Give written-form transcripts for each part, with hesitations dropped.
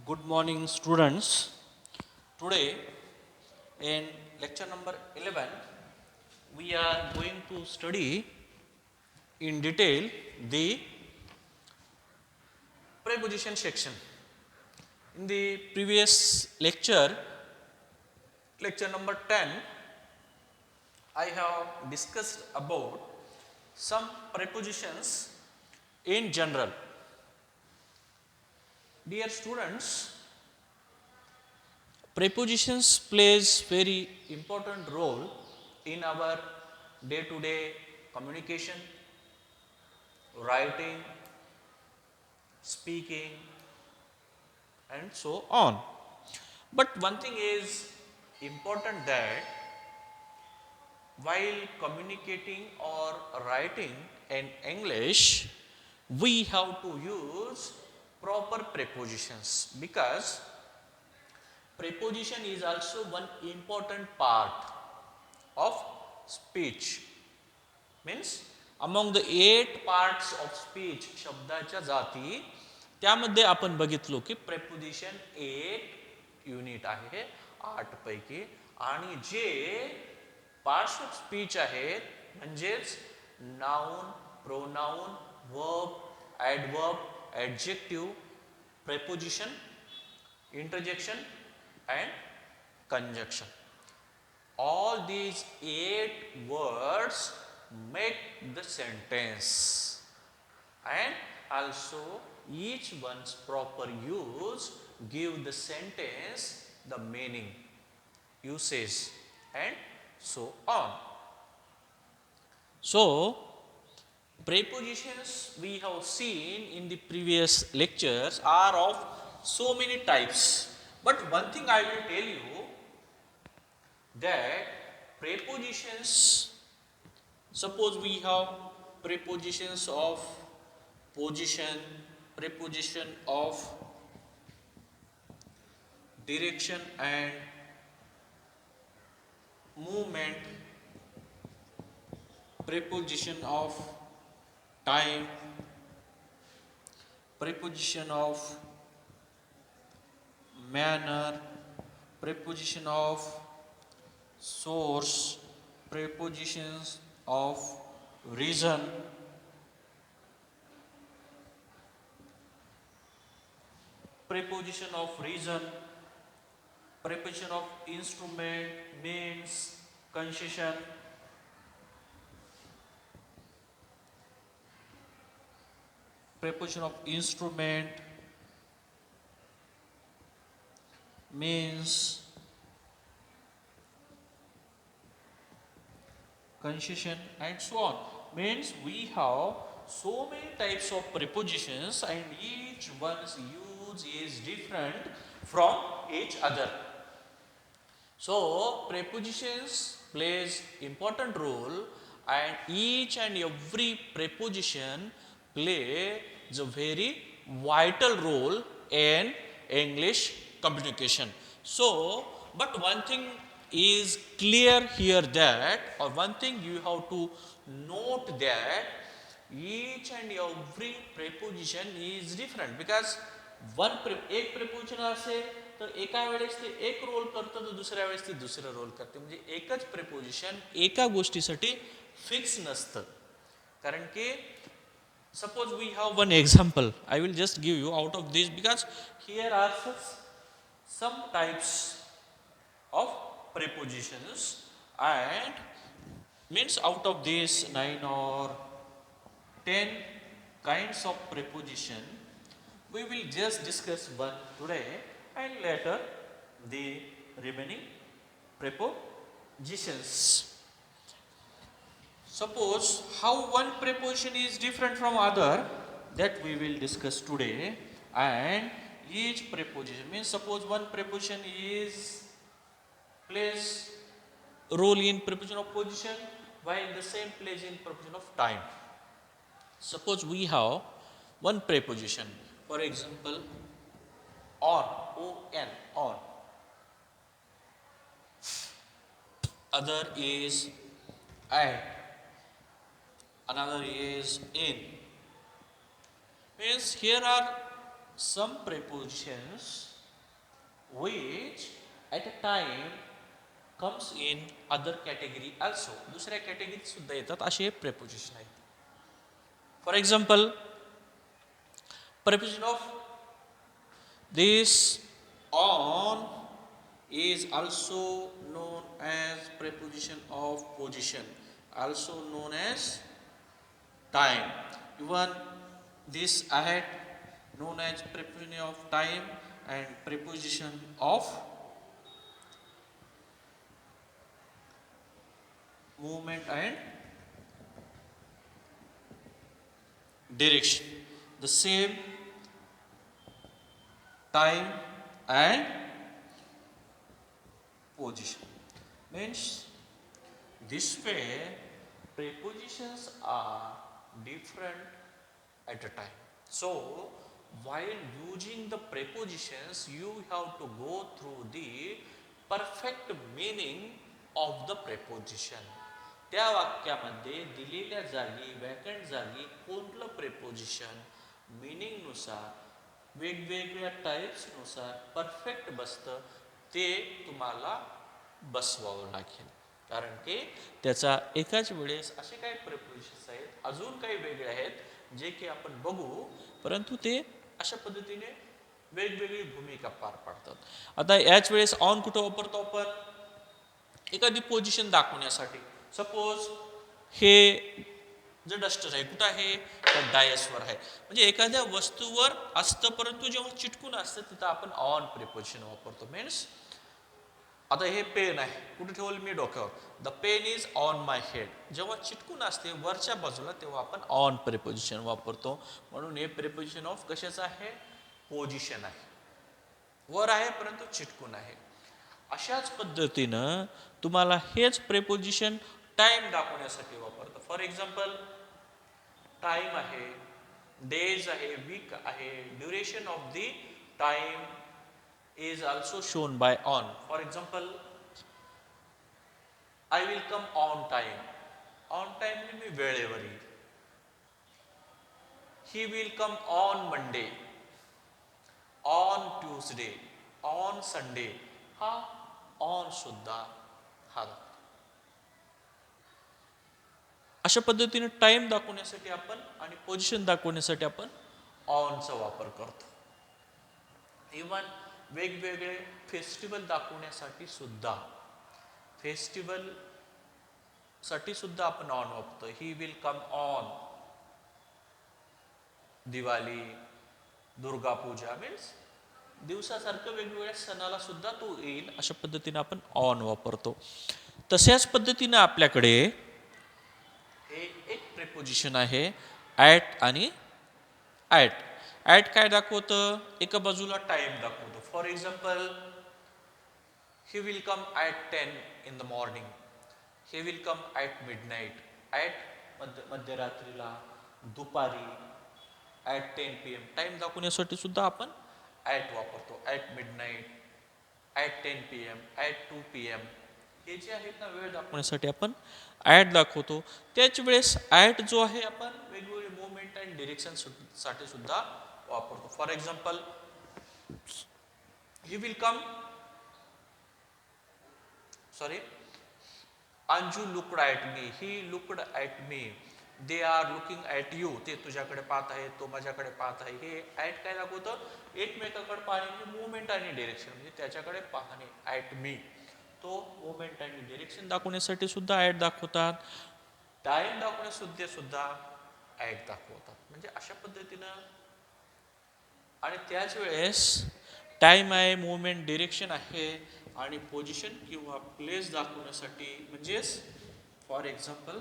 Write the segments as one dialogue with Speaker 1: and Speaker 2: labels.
Speaker 1: Good morning, students. Today, in lecture number 11, we are going to study in detail the preposition section. In the previous lecture, lecture number 10, I have discussed about some prepositions in general. Dear students, prepositions plays very important role in our day to day communication, writing, speaking and so on. But one thing is important that while communicating or writing in English, we have to use proper prepositions because preposition is also one important part of speech. Means among the 8 parts of speech शब्दाच्या जाती त्यामध्ये आपण बघितलो की preposition एक unit आहे 8 पैकी आणि जे पार्ट्स ऑफ स्पीच आहेत म्हणजेच noun, pronoun, verb, adverb, adjective, preposition, interjection and conjunction. All these 8 words make the sentence and also each one's proper use give the sentence the meaning, usage and so on. So prepositions we have seen in the previous lectures are of so many types, but one thing I will tell you that prepositions, suppose we have prepositions of position, preposition of direction and movement, preposition of time, preposition of manner, preposition of source, prepositions of reason, preposition of reason, preposition of instrument, means, concession, preposition of instrument, means, concession and so on. Means we have so many types of prepositions and each one's use is different from each other. So prepositions plays important role and each and every preposition plays a very vital role in English communication. So, but one thing is clear here that, or one thing you have to note that each and every preposition is different because एक preposition असेल तर एका वेळेस ते एक role करतं तर दुसऱ्या वेळेस ते दुसरा रोल करते म्हणजे एकच preposition एका गोष्टीसाठी फिक्स नसतं कारण की suppose we have one example, I will just give you out of this because here are some types of prepositions and means out of these 9 or 10 kinds of preposition we will just discuss one today and later the remaining prepositions. Suppose how one preposition is different from other that we will discuss today and each preposition means suppose one preposition is plays role in preposition of position while the same plays in preposition of time. Suppose we have one preposition, for example on, on, on. Other is at, another is in. Means here are some prepositions which at a time comes in other category also. दुसऱ्या कॅटेगरीत सुद्धा येतात असे preposition आहेत. For example preposition of this on is also known as preposition of position, also known as time. Even this at known as preposition of time and preposition of movement and direction. The same time and position. Means this way prepositions are different at a time. So while using the prepositions you have to go through the perfect meaning of the preposition. त्या वाक्यामध्ये दिलेल्या जागी vacant जागी कोणतं preposition मीनिंगनुसार वेगवेगळ्या टाईप्सनुसार perfect बसतं ते तुम्हाला बसवावं लागेल. कारण की त्याचा एकाच वेळेस असे काही प्रेपोजिशन्स आहेत अजून काही वेगळे आहेत जे की आपण बघू, परंतु ते अशा पद्धतीने वेगवेगळी भूमिका पार पाडतात. आता याच वेळेस ऑन कुठं वापरतो आपण? एखादी पोझिशन दाखवण्यासाठी. सपोज हे जे डस्टर आहे कुठं आहे तर डायसवर आहे, म्हणजे एखाद्या वस्तूवर असतं परंतु जेव्हा चिटकून असतं तिथं आपण ऑन प्रिपोजिशन वापरतो. मीन्स आता हे पेन आहे कुठे ठेवलं मी डोक्यावर, the pen is on my head. जेव्हा चिटकून असते वरच्या बाजूला तेव्हा आपण ऑन प्रिपोजिशन वापरतो. म्हणून हे प्रिपोजिशन ऑफ कशाचं आहे? पोझिशन आहे, वर आहे परंतु चिटकून आहे. अशाच पद्धतीनं तुम्हाला हेच प्रेपोजिशन टाइम दाखवण्यासाठी वापरतं. फॉर एक्झाम्पल टाइम आहे, डेज आहे, वीक आहे, duration of the time is also shown by on. For example I will come on time. On time मी वेळेवर येईल. He will come on Monday, on Tuesday, on Sunday. हा on सुद्धा हा. अशा पद्धतीने टाइम दाखवण्यासाठी आपण आणि पोझिशन दाखवण्यासाठी आपण ऑनचा वापर करतो. इव्हन वेगवेगळे फेस्टिवल दाखवण्यासाठी सुद्धा आपण ऑन वापरतो. He will come on Diwali, Durga Puja. Means दिवसासारखं वेगवेगळ्या सणाला सुद्धा तो येईल अशा पद्धतीने आपण ऑन वापरतो. तशाच पद्धतीने आपल्याकडे हे एक प्रेपोजिशन आहे ॲट आणि ॲट. ॲट काय दाखवतं? एका बाजूला टाइम दाखवतो. For example he will come at 10 in the morning, he will come at midnight. At मध्यरात्रीला, दुपारी, ॲट 10 PM. टाइम दाखवण्यासाठी सुद्धा आपण ॲट वापरतो. At midnight, at 10 PM, at 2 PM. हे जे आहेत ना वेळ दाखवण्यासाठी आपण ॲट दाखवतो. त्याच वेळेस ॲट जो आहे आपण वेगवेगळे मुवमेंट अँड डिरेक्शन साठी सुद्धा वापरतो. For example he will come Anju looked at me, he looked at me, they are looking at you. ते तुझ्याकडे पाहत आहे, तो माझ्याकडे पाहत आहे. हे ॲट काय दाखवतं? एकमेकाकडे पाहणे, मुवमेंट आणि डिरेक्शन, म्हणजे त्याच्याकडे पाहणे. ॲट मी तो मुवमेंट आणि डिरेक्शन दाखवण्यासाठी सुद्धा ॲट दाखवतात. टाइम दाखवण्यासाठी सुद्धा ॲट दाखवतात. म्हणजे अशा पद्धतीनं. आणि त्याच वेळेस टाइम आहे, मुवमेंट, डिरेक्शन आहे आणि पोझिशन किंवा प्लेस दाखवण्यासाठी म्हणजेच फॉर एक्झाम्पल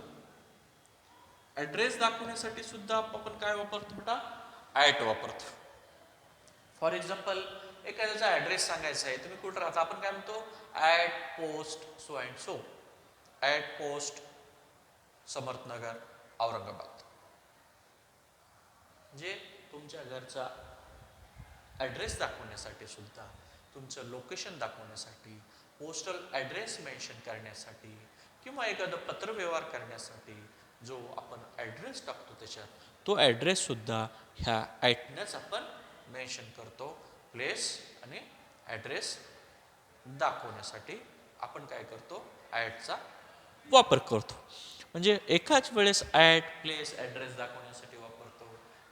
Speaker 1: ॲड्रेस दाखवण्यासाठी सुद्धा आपण काय वापरतो बेटा? ॲट वापरतो. फॉर एक्झाम्पल एखाद्याचा ॲड्रेस सांगायचा आहे, तुम्ही कुठं राहता, आपण काय म्हणतो? At post so and so, at post Samarth Nagar, Aurangabad. म्हणजे तुमच्या घरचा ॲड्रेस दाखवण्यासाठी सुद्धा, तुमचं लोकेशन दाखवण्यासाठी, पोस्टल ॲड्रेस मेन्शन करण्यासाठी किंवा एखादं पत्रव्यवहार करण्यासाठी जो आपण ॲड्रेस टाकतो त्याच्यात, तो ॲड्रेस सुद्धा ह्या ॲटनेच आपण मेन्शन करतो. प्लेस आणि ॲड्रेस दाखवण्यासाठी आपण काय करतो, ॲटचा वापर करतो. म्हणजे एकाच वेळेस ॲट प्लेस ॲड्रेस दाखवण्यासाठी वापरतो,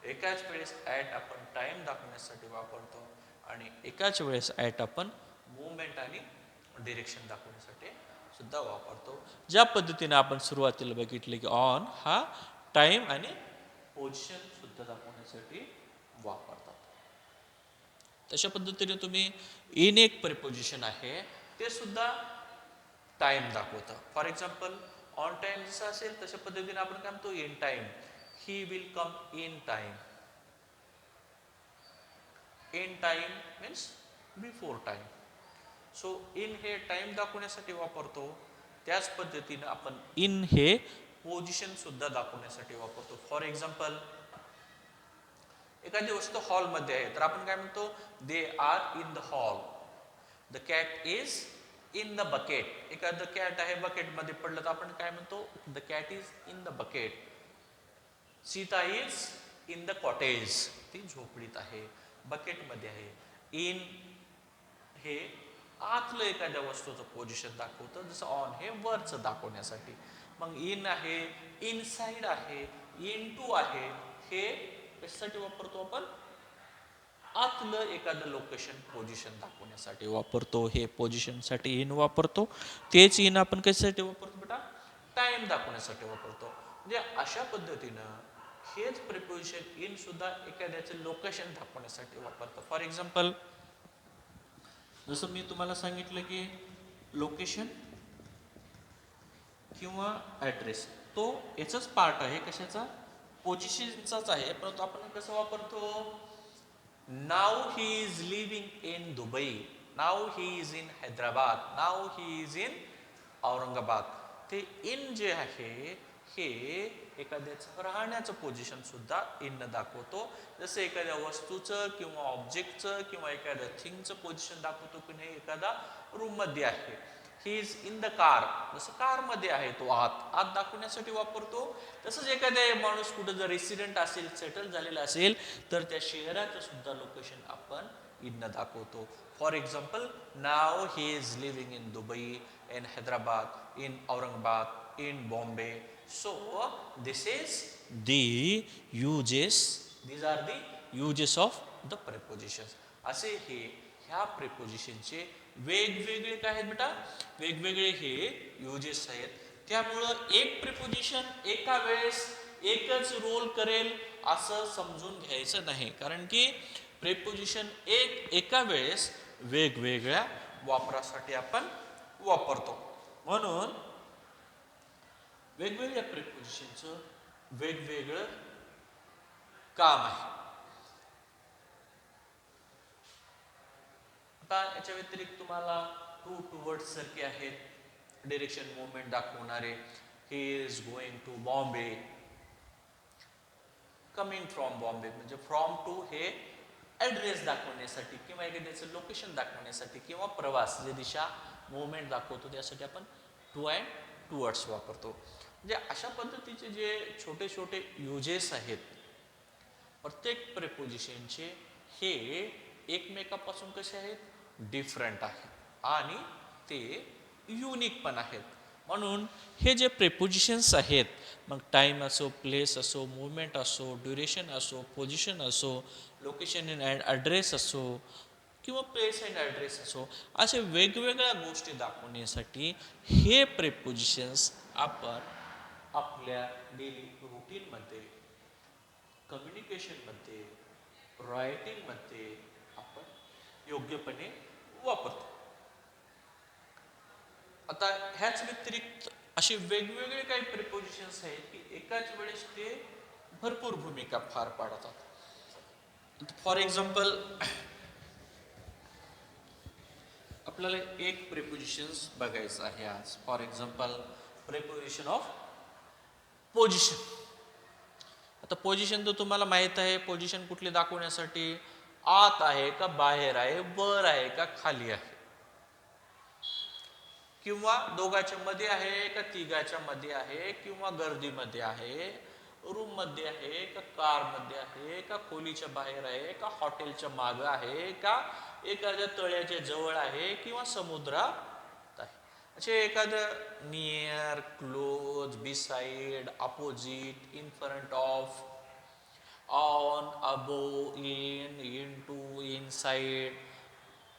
Speaker 1: एकाच वेळेस ॲट आपण टाईम दाखवण्यासाठी वापरतो आणि एकाच वेळेस ॲट आपण मूवमेंट आणि डिरेक्शन दाखवण्यासाठी सुद्धा वापरतो. ज्या पद्धतीने आपण सुरुवातीला बघितले की ऑन हा टाईम आणि पोझिशन सुद्धा दाखवण्यासाठी वापरतात. तशा पद्धतीने तुम्ही इन एक प्रिपोजिशन आहे ते सुद्धा टाइम दाखवतं. फॉर एक्झाम्पल ऑन टाइम जसं असेल तशा पद्धतीने आपण काय म्हणतो, in time, he will come in time. In time means before time. So in हे टाइम दाखवण्यासाठी वापरतो. त्याच पद्धतीनं आपण इन हे पोझिशन सुद्धा दाखवण्यासाठी वापरतो. फॉर एक्झाम्पल एखादी वस्तू हॉलमध्ये आहे तर आपण काय म्हणतो, they are in the hall. The cat is in the bucket. एखादं कॅट आहे बकेटमध्ये पडलं तर आपण काय म्हणतो, the cat is in the bucket. Sita is in the cottage. ती झोपडीत आहे, बकेटमध्ये आहे. इन हे आतलं एखाद्या वस्तूचं पोझिशन दाखवतं, जसं ऑन हे वरचं दाखवण्यासाठी. मग इन आहे, इनसाइड आहे, इन टू आहे, हे कशासाठी वापरतो आपण, आतलं एखादं लोकेशन पोझिशन दाखवण्यासाठी वापरतो. हे पोझिशनसाठी इन वापरतो. तेच इन आपण कशासाठी वापरतो बेटा, टाइम दाखवण्यासाठी वापरतो. म्हणजे अशा पद्धतीनं हेच प्रिपोजिशन इन सुद्धा एखाद्याचे लोकेशन दाखवण्यासाठी वापरतो. फॉर एक्झाम्पल जसं मी तुम्हाला सांगितलं की लोकेशन किंवा ॲड्रेस तो याचाच पार्ट आहे, कशाचा, पोझिशनचाच आहे. परंतु आपण कसं वापरतो, now he is living in Dubai, now he is in Hyderabad, now he is in Aurangabad. ते इन जे आहे हे एखाद्याचं राहण्याचं पोझिशन सुद्धा इन दाखवतो. जसं एखाद्या वस्तूचं किंवा ऑब्जेक्टचं किंवा एखाद्या थिंगचं पोझिशन दाखवतो की नाही, एखादा रूममध्ये आहे, ही इज इन द कार, जसं कारमध्ये आहे तो आत दाखवण्यासाठी वापरतो. तसंच एखाद्या माणूस कुठं जर रेसिडेंट असेल, सेटल झालेला असेल तर त्या शहराचं सुद्धा लोकेशन आपण इन दाखवतो. For example now he is living in Dubai, in Hyderabad, in Aurangabad, in Bombay. So this is the uses, these are the uses of the prepositions. असे हे ह्या प्रिपोजिशनचे वेगवेगळे काय आहेत बेटा, वेगवेगळे हे युजेस आहेत. त्यामुळं एक प्रिपोजिशन एका वेळेस एकच रोल करेल असं समजून घ्यायचं नाही, कारण की प्रिपोजिशन एका वेळेस वेगवेगळ्या वापरासाठी आपण वापरतो. म्हणून वेगवेगळ्या प्रिपोजिशनचं वेगवेगळं काम आहे. आता याच्या व्यतिरिक्त तुम्हाला टू वर्ड्स सारखे आहेत, डिरेक्शन मूवमेंट दाखवणारे. He is going to Bombay, coming from Bombay, म्हणजे फ्रॉम टू हे ॲड्रेस दाखवण्यासाठी किंवा एखाद्याचं लोकेशन दाखवण्यासाठी किंवा प्रवास जे दिशा मूवमेंट दाखवतो त्यासाठी आपण टू अँड टू वर्ड्स वापरतो. म्हणजे अशा पद्धतीचे जे छोटे छोटे युजेस आहेत प्रत्येक प्रिपोजिशनचे, हे एकमेकापासून कसे आहेत, डिफरंट आहेत आणि ते युनिक पण आहेत. म्हणून हे जे प्रिपोजिशन्स आहेत, मग टाईम असो, प्लेस असो, मूवमेंट असो, ड्युरेशन असो, पोझिशन असो, लोकेशन अँड ॲड्रेस असो किंवा प्लेस अँड ॲड्रेस असो, असे वेगवेगळ्या गोष्टी दाखवण्यासाठी हे प्रिपोजिशन्स आपण आपल्या डेली रुटीनमध्ये, कम्युनिकेशनमध्ये, रायटिंगमध्ये आपण योग्यपणे वापरतो. आता ह्याच व्यतिरिक्त असे वेगवेगळे काही प्रिपोजिशन्स आहेत की एकाच वेळेस ते भरपूर भूमिका पार पाडतात. फॉर एक्झाम्पल आपल्याला एक प्रिपोजिशन्स बघायचं आहे आज. For example preposition of position. आता पोझिशन तर तुम्हाला माहित आहे, पोझिशन कुठली दाखवण्यासाठी, आत आहे का बाहेर आहे, वर आहे का खाली आहे, किंवा दोघांच्या मध्ये आहे का तिघाच्या मध्ये आहे, किंवा गर्दीमध्ये आहे, रूम मध्ये आहे का कार मध्ये आहे का खोलीच्या बाहेर आहे का हॉटेलच्या मागे आहे का एखाद्या तळ्याच्या जवळ आहे किंवा समुद्रात आहे. असे एखादं near, close, beside, opposite, in front of, on, above, in, into, inside,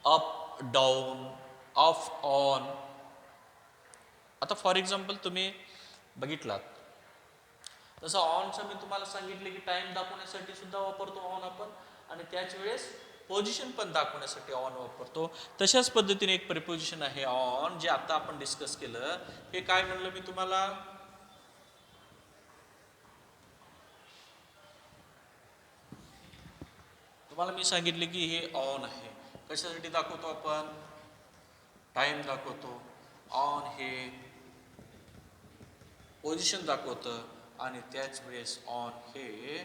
Speaker 1: up, down, of, on. आता फॉर एक्झाम्पल तुम्ही बघितलात तसं ऑनचं मी तुम्हाला सांगितले की टाइम दाखवण्यासाठी सुद्धा वापरतो ऑन आपण, आणि त्याच वेळेस पोझिशन पण दाखवण्यासाठी ऑन वापरतो. तशाच पद्धतीने एक प्रिपोजिशन आहे ऑन, जे आता आपण डिस्कस केलं. हे काय म्हणलं मी तुम्हाला, मी सांगितले की हे ऑन आहे. कशासाठी दाखवतो आपण, टाइम दाखवतो. ऑन हे पोझिशन दाखवतं, आणि त्याच वेळेस ऑन हे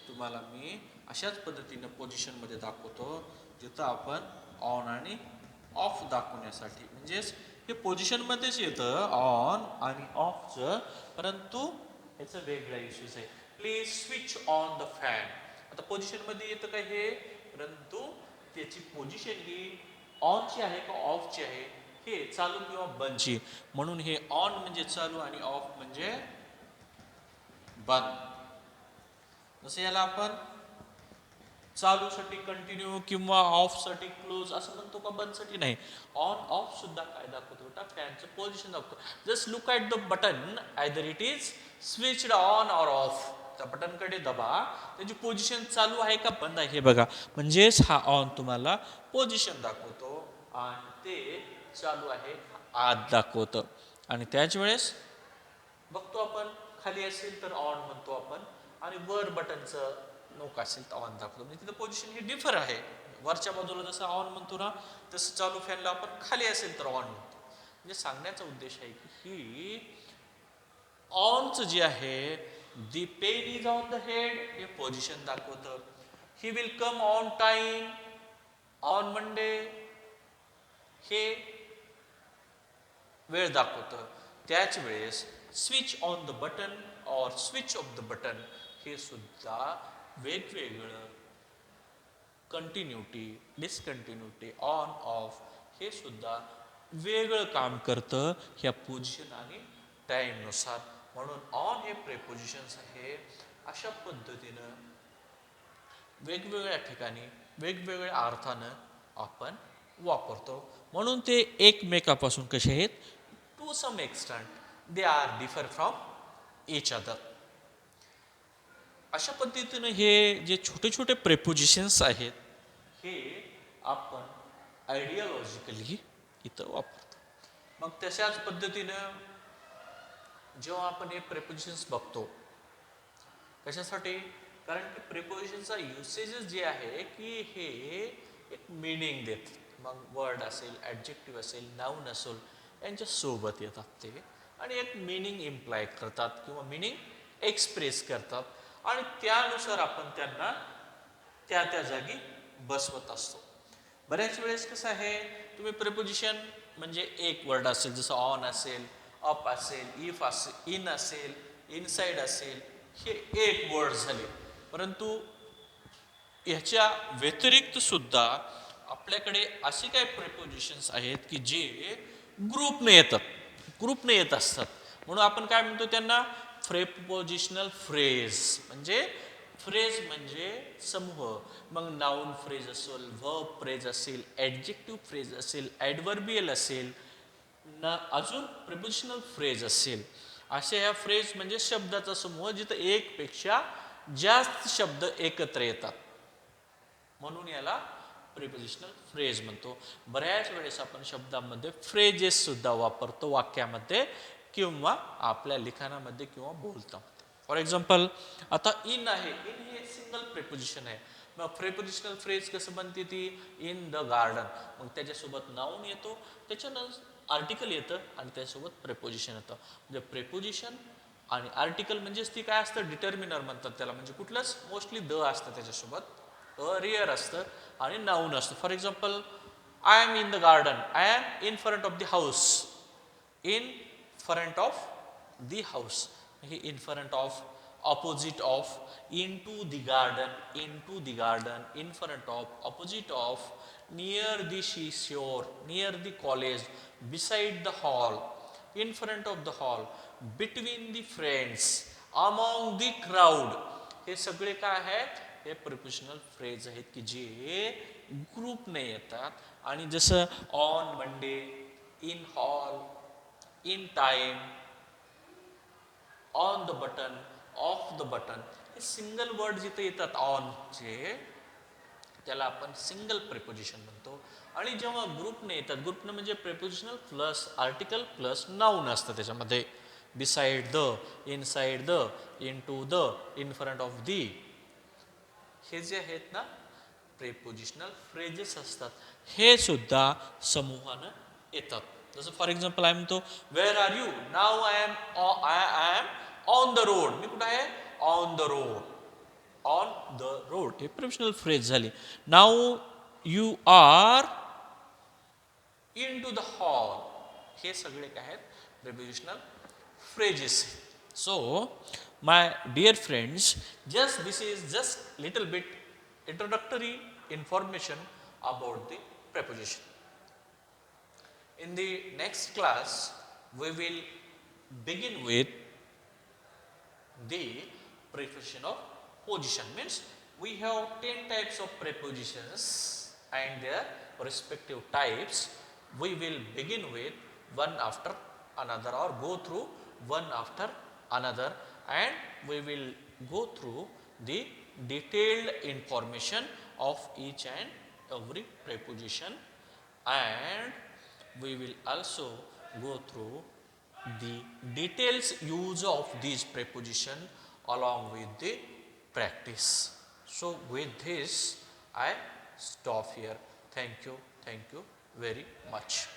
Speaker 1: तुम्हाला मी अशाच पद्धतीनं पोझिशनमध्ये दाखवतो जिथं आपण ऑन आणि ऑफ दाखवण्यासाठी, म्हणजेच हे पोझिशनमध्येच येतं ऑन आणि ऑफचं, परंतु याचं वेगळा इश्यूज आहे. Please switch on the fan. आता पोझिशनमध्ये येतं काय हे, परंतु त्याची पोझिशन ही ऑनची आहे का ऑफची आहे, हे चालू किंवा बंदची. म्हणून हे ऑन म्हणजे चालू आणि ऑफ म्हणजे बंद. जसं याला आपण चालूसाठी कंटिन्यू किंवा ऑफसाठी क्लोज असं म्हणतो का, बंदसाठी नाही. ऑन ऑफ सुद्धा काय दाखवतो बेटा, फॅनचं पोझिशन दाखवतो. Just look at the button, either it is switched on or of. त्या बटनकडे दबा, त्याची पोझिशन चालू आहे का बंद आहे हे बघा. म्हणजेच हा ऑन तुम्हाला पोझिशन दाखवतो आणि ते चालू आहे आत दाखवतं. आणि त्याच वेळेस बघतो आपण खाली असेल तर ऑन म्हणतो आपण, आणि वर बटनचं नोक असेल तर ऑन दाखवतो. म्हणजे तिथं पोझिशन ही डिफर आहे. वरच्या बाजूला जसं ऑन म्हणतो ना, तसं चालू फॅनला आपण खाली असेल तर ऑन म्हणतो. म्हणजे सांगण्याचा उद्देश आहे की ही ऑनचं जे आहे, the pen is on the head, हे पोझिशन दाखवतं. He will come on time, on Monday, हे वेळ दाखवतं. त्याच वेळेस स्विच ऑन द बटन और स्विच ऑफ द बटन हे सुद्धा वेगवेगळं कंटिन्युटी, डिस्कंटिन्युटी, ऑन ऑफ हे सुद्धा वेगळं काम करतं ह्या पोझिशन आणि टाईमनुसार. म्हणून ऑन हे प्रेपोजिशन्स आहे अशा पद्धतीनं वेगवेगळ्या ठिकाणी वेगवेगळ्या अर्थानं आपण वापरतो. म्हणून ते एकमेकापासून कसे आहेत, to some extent they are differ from each other. अशा पद्धतीनं हे जे छोटे छोटे प्रेपोजिशन्स आहेत हे आपण आयडियोलॉजिकली इथं वापरतो. मग तशाच पद्धतीनं जेव्हा आपण हे प्रेपोजिशन्स बघतो, कशासाठी, कारण की प्रेपोजिशनचा युसेजेस जे आहे की हे एक मिनिंग देतात. मग वर्ड असेल, ॲडजेक्टिव्ह असेल, नाऊन असेल, यांच्या सोबत येतात ते, आणि एक मिनिंग इम्प्लाय करतात किंवा मिनिंग एक्सप्रेस करतात, आणि त्यानुसार आपण त्यांना त्या त्या जागी बसवत असतो. बऱ्याच वेळेस कसं आहे, तुम्ही प्रेपोजिशन म्हणजे एक वर्ड असेल, जसं ऑन असेल, अप असेल, इफ असेल, इन असेल, इनसाइड असेल, हे एक वर्ड झाले. परंतु ह्याच्या व्यतिरिक्त सुद्धा आपल्याकडे असे काही प्रेपोजिशन्स आहेत की जे ग्रुपने येतात, ग्रुपने येत असतात. म्हणून आपण काय म्हणतो त्यांना, प्रेपोजिशनल फ्रेज. म्हणजे फ्रेज म्हणजे समूह. मग नाऊन फ्रेज असेल, व्हर्ब फ्रेज असेल, ॲडजेक्टिव्ह फ्रेज असेल, ॲडव्हर्बियल असेल ना, अजून प्रेपोजिशनल फ्रेज असेल. असे ह्या फ्रेज म्हणजे शब्दाचा समूह जिथं एकपेक्षा जास्त शब्द एकत्र येतात, म्हणून याला प्रिपोजिशनल फ्रेज म्हणतो. बऱ्याच वेळेस आपण शब्दामध्ये फ्रेजेस सुद्धा वापरतो, वाक्यामध्ये किंवा आपल्या लिखाणामध्ये किंवा बोलतामध्ये. फॉर एक्झाम्पल आता इन आहे, इन हे सिंगल प्रिपोजिशन आहे. मग प्रिपोजिशनल फ्रेज कसं बनते ती, इन द गार्डन. मग त्याच्यासोबत नाऊन येतो, त्याच्यानंतर आर्टिकल येतं, आणि त्याच्यासोबत प्रेपोजिशन येतं. म्हणजे प्रेपोजिशन आणि आर्टिकल म्हणजेच ती काय असतं, डिटर्मिनर म्हणतात त्याला. म्हणजे कुठलंच मोस्टली द असतं त्याच्यासोबत, रिअर असतं, आणि नाऊन असतं. For example I am in the garden, I am in front of the house, in front of the house. हे in front of opposite of, into the garden, in front of, opposite of, near the seashore, near the college, beside the hall, in front of the hall, between the friends, among the crowd. हे सगळे काय आहेत, हे prepositional phrase आहेत की जे ग्रुपने येतात. आणि जसं on Monday, in hall, in time, on the button, of the button, हे सिंगल वर्ड जिथे येतात ऑनचे त्याला आपण सिंगल प्रिपोजिशन म्हणतो. आणि जेव्हा ग्रुपने येतात, ग्रुपने म्हणजे prepositional plus article plus noun असतं त्याच्यामध्ये, beside the, inside the, in to the, in front of the, हे जे आहेत ना प्रिपोजिशनल फ्रेजेस असतात, हे सुद्धा समूहानं येतात. जसं फॉर एक्झाम्पल आय म्हणतो where are you, now I am on the road, मी कुठं आहे, on the road, on the road, हे प्रिपोजिशनल फ्रेज झाली. Now you are in to the hall, हे सगळे काय आहेत prepositional phrases. So, my dear friends, this is just little bit introductory information about the preposition. In the next class, we will begin with the preposition of position. Means we have 10 types of prepositions and their respective types. We will begin with one after another, or go through one after another, and we will go through the detailed information of each and every preposition, and we will also go through the details use of these preposition along with the practice. So with this I stop here. Thank you very much.